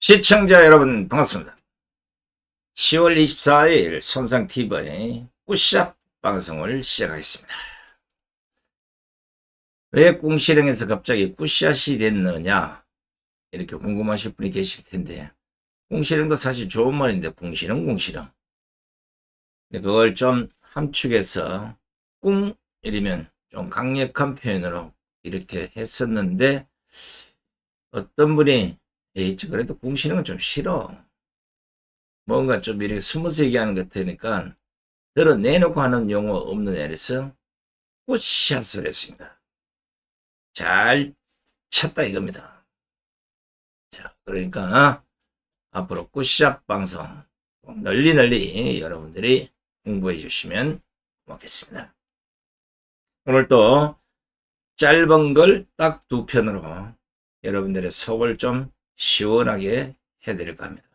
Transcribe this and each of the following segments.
시청자 여러분 반갑습니다. 10월 24일 손상TV의 굿샷 방송을 시작하겠습니다. 왜 꿍시렁에서 갑자기 굿샷이 됐느냐 이렇게 궁금하실 분이 계실 텐데, 꿍시렁도 사실 좋은 말인데 꿍시렁 근데 그걸 좀 함축해서 꿍 이러면 좀 강력한 표현으로 이렇게 했었는데, 어떤 분이 에이 그래도 꿍시렁은 좀 싫어, 뭔가 좀 이렇게 숨어서 얘기하는 것 같으니까 드러내놓고 하는 용어 없느냐 해서 굿샷을 했습니다. 잘 쳤다 이겁니다. 자, 그러니까 앞으로 굿샷 방송 널리 여러분들이 공부해 주시면 고맙겠습니다. 오늘 또 짧은 걸 딱 두 편으로 여러분들의 속을 좀 시원하게 해드릴까 합니다.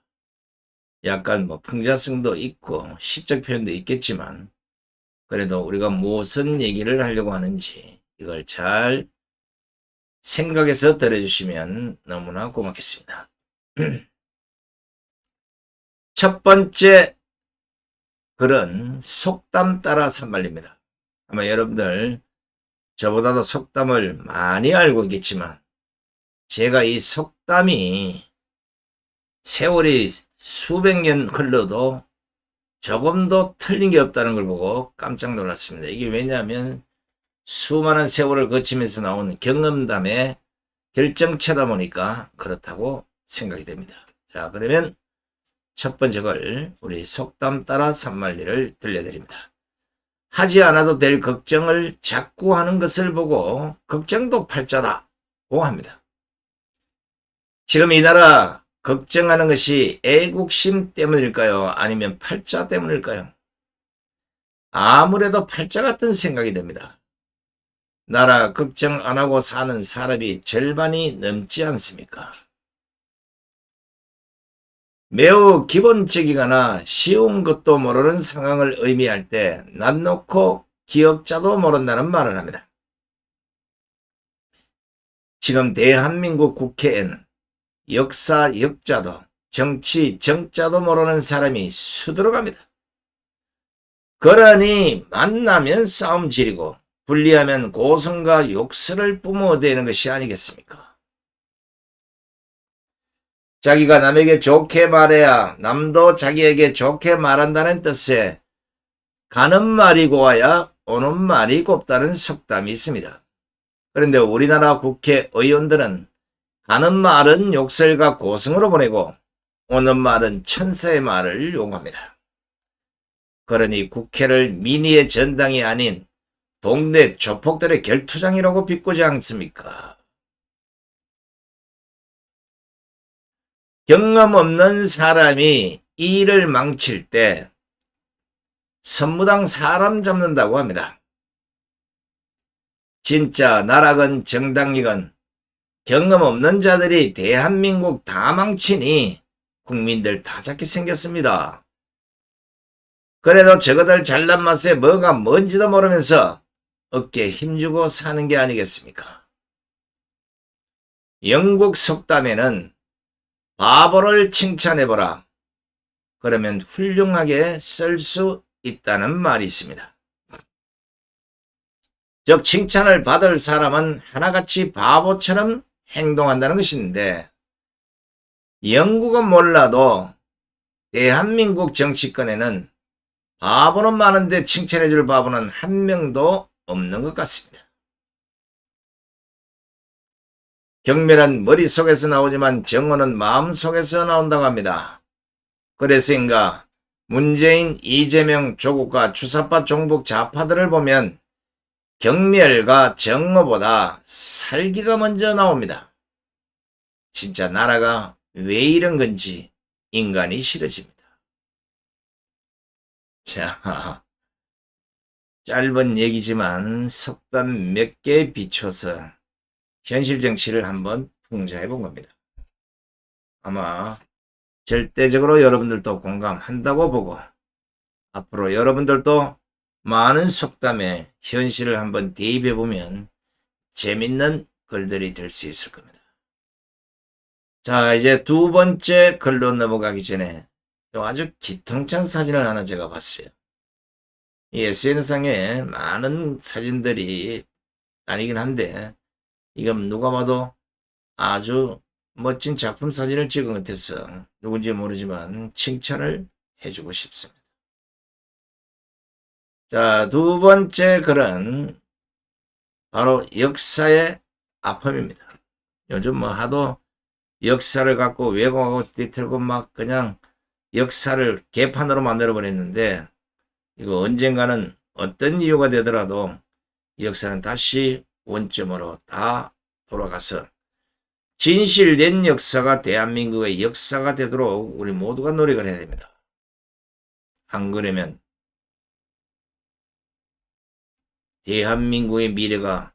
약간 뭐 풍자성도 있고 시적 표현도 있겠지만, 그래도 우리가 무슨 얘기를 하려고 하는지 이걸 잘 생각해서 들어주시면 너무나 고맙겠습니다. 첫 번째 글은 속담 따라 산말입니다. 아마 여러분들 저보다도 속담을 많이 알고 있겠지만, 제가 이 속담이 세월이 수백 년 흘러도 조금도 틀린 게 없다는 걸 보고 깜짝 놀랐습니다. 이게 왜냐하면 수많은 세월을 거치면서 나온 경험담의 결정체다 보니까 그렇다고 생각이 됩니다. 자, 그러면 첫 번째 걸 우리 속담 따라 산말리를 들려드립니다. 하지 않아도 될 걱정을 자꾸 하는 것을 보고 걱정도 팔자다고 합니다. 지금 이 나라 걱정하는 것이 애국심 때문일까요? 아니면 팔자 때문일까요? 아무래도 팔자 같은 생각이 듭니다. 나라 걱정 안 하고 사는 사람이 절반이 넘지 않습니까? 매우 기본적이거나 쉬운 것도 모르는 상황을 의미할 때 낯 놓고 기억자도 모른다는 말을 합니다. 지금 대한민국 국회엔 역사 역자도 정치 정자도 모르는 사람이 수두룩합니다. 그러니 만나면 싸움 지르고 분리하면 고성과 욕설을 뿜어대는 것이 아니겠습니까? 자기가 남에게 좋게 말해야 남도 자기에게 좋게 말한다는 뜻에 가는 말이 고와야 오는 말이 곱다는 속담이 있습니다. 그런데 우리나라 국회의원들은 가는 말은 욕설과 고성으로 보내고 오는 말은 천사의 말을 요구합니다. 그러니 국회를 민의의 전당이 아닌 동네 조폭들의 결투장이라고 비꼬지 않습니까? 경험 없는 사람이 이 일을 망칠 때 선무당 사람 잡는다고 합니다. 진짜 나라건 정당이건 경험 없는 자들이 대한민국 다 망치니 국민들 다 잡게 생겼습니다. 그래도 저거들 잘난 맛에 뭐가 뭔지도 모르면서 어깨에 힘주고 사는 게 아니겠습니까? 영국 속담에는 바보를 칭찬해보라, 그러면 훌륭하게 쓸 수 있다는 말이 있습니다. 즉 칭찬을 받을 사람은 하나같이 바보처럼 행동한다는 것인데, 영국은 몰라도 대한민국 정치권에는 바보는 많은데 칭찬해줄 바보는 한 명도 없는 것 같습니다. 경멸은 머릿속에서 나오지만 정오는 마음속에서 나온다고 합니다. 그래서인가 문재인, 이재명, 조국과 주사파 종북 좌파들을 보면 경멸과 정오보다 살기가 먼저 나옵니다. 진짜 나라가 왜 이런 건지 인간이 싫어집니다. 자, 짧은 얘기지만 속담 몇 개에 비춰서 현실 정치를 한번 풍자해 본 겁니다. 아마 절대적으로 여러분들도 공감한다고 보고, 앞으로 여러분들도 많은 속담에 현실을 한번 대입해 보면 재밌는 글들이 될 수 있을 겁니다. 자, 이제 두 번째 글로 넘어가기 전에 아주 기통찬 사진을 하나 제가 봤어요. 이 SNS상에 많은 사진들이 아니긴 한데, 이건 누가 봐도 아주 멋진 작품 사진을 찍은 것 같아서 누군지 모르지만 칭찬을 해주고 싶습니다. 자, 두 번째 글은 바로 역사의 아픔입니다. 요즘 뭐 하도 역사를 갖고 왜곡하고 뒤틀고 막 그냥 역사를 개판으로 만들어버렸는데, 이거 언젠가는 어떤 이유가 되더라도 역사는 다시 원점으로 다 돌아가서 진실된 역사가 대한민국의 역사가 되도록 우리 모두가 노력을 해야 됩니다. 안 그러면 대한민국의 미래가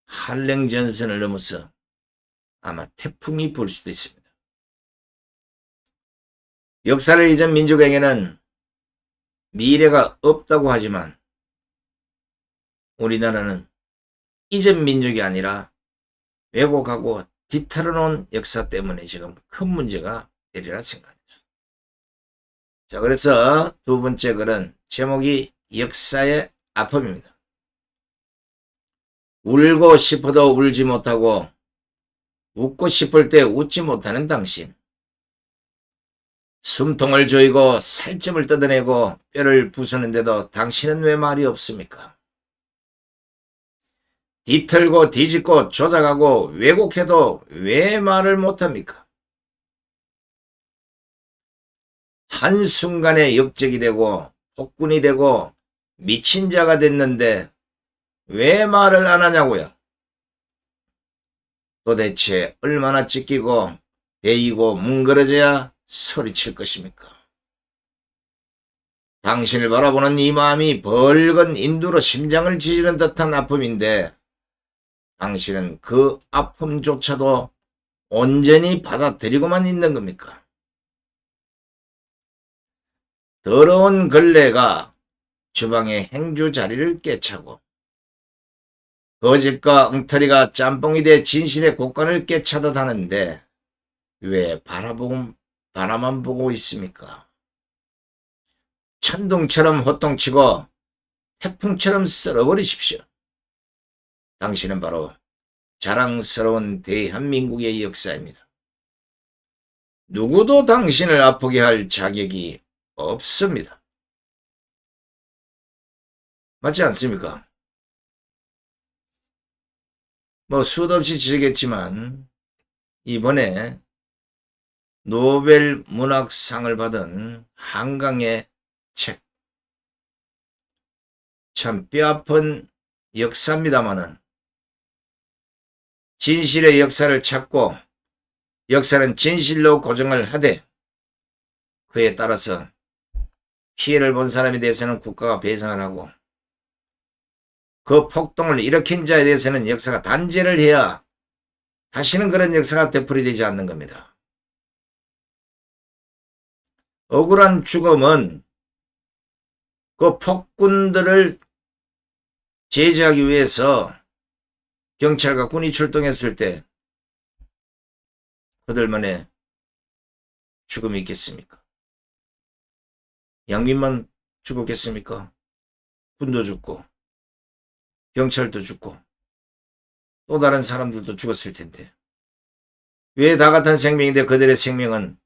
한랭전선을 넘어서 아마 태풍이 불 수도 있습니다. 역사를 잊은 민족에게는 미래가 없다고 하지만 우리나라는 잊은 민족이 아니라 왜곡하고 뒤틀어놓은 역사 때문에 지금 큰 문제가 되리라 생각합니다. 자, 그래서 두 번째 글은 제목이 역사의 아픔입니다. 울고 싶어도 울지 못하고 웃고 싶을 때 웃지 못하는 당신. 숨통을 조이고 살점을 뜯어내고 뼈를 부수는데도 당신은 왜 말이 없습니까? 뒤틀고 뒤집고 조작하고 왜곡해도 왜 말을 못합니까? 한순간에 역적이 되고 폭군이 되고 미친 자가 됐는데 왜 말을 안 하냐고요? 도대체 얼마나 찢기고 베이고 뭉그러져야 소리칠 것입니까? 당신을 바라보는 이 마음이 벌건 인두로 심장을 지지는 듯한 아픔인데 당신은 그 아픔조차도 온전히 받아들이고만 있는 겁니까? 더러운 걸레가 주방의 행주 자리를 깨차고 거짓과 엉터리가 짬뽕이 돼 진실의 곳간을 깨차듯 하는데 왜 바라만 보고 있습니까? 천둥처럼 호통치고 태풍처럼 쓸어버리십시오. 당신은 바로 자랑스러운 대한민국의 역사입니다. 누구도 당신을 아프게 할 자격이 없습니다. 맞지 않습니까? 뭐 수도 없이 지적했지만 이번에 노벨 문학상을 받은 한강의 책, 참 뼈아픈 역사입니다마는 진실의 역사를 찾고 역사는 진실로 고정을 하되 그에 따라서 피해를 본 사람에 대해서는 국가가 배상을 하고 그 폭동을 일으킨 자에 대해서는 역사가 단죄를 해야 다시는 그런 역사가 되풀이되지 않는 겁니다. 억울한 죽음은 그 폭군들을 제지하기 위해서 경찰과 군이 출동했을 때 그들만의 죽음이 있겠습니까? 양민만 죽었겠습니까? 군도 죽고 경찰도 죽고 또 다른 사람들도 죽었을 텐데 왜 다 같은 생명인데 그들의 생명은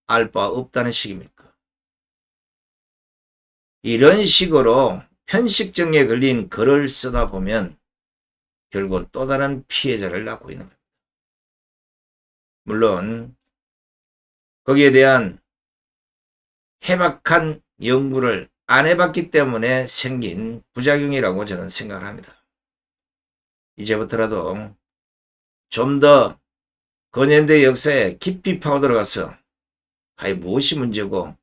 알 바 없다는 식입니까? 이런 식으로 편식증에 걸린 글을 쓰다 보면 결국 또 다른 피해자를 낳고 있는 겁니다. 물론 거기에 대한 해박한 연구를 안 해봤기 때문에 생긴 부작용이라고 저는 생각을 합니다. 이제부터라도 좀 더 근현대 역사에 깊이 파고들어가서 과연 무엇이 문제고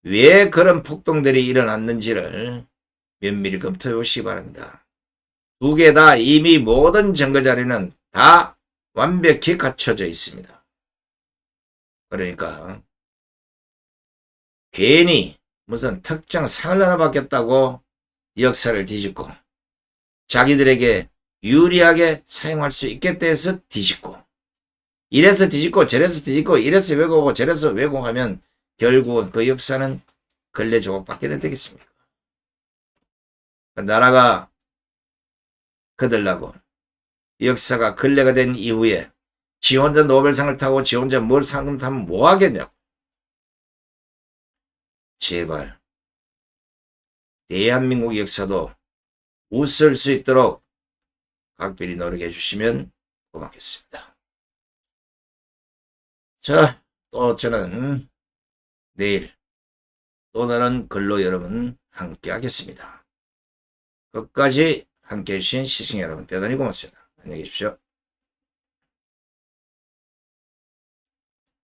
왜 그런 폭동들이 일어났는지를 면밀히 검토해 보시기 바랍니다. 두 개 다 이미 모든 증거 자료는 다 완벽히 갖춰져 있습니다. 그러니까 괜히 무슨 특정 상을 하나 받겠다고 역사를 뒤집고 자기들에게 유리하게 사용할 수 있겠다 해서 뒤집고 이래서 뒤집고 저래서 뒤집고 이래서 왜곡하고 저래서 왜곡하면 결국은 그 역사는 근래 조각밖에 안 되겠습니까? 나라가 거들라고 역사가 근래가 된 이후에 지 혼자 노벨상을 타고 지 혼자 뭘 상금 타면 뭐 하겠냐고. 제발 대한민국 역사도 웃을 수 있도록 각별히 노력해 주시면 고맙겠습니다. 자, 또 저는 내일 또 다른 글로 여러분 함께 하겠습니다. 끝까지 함께 해주신 시청자 여러분 대단히 고맙습니다. 안녕히 계십시오.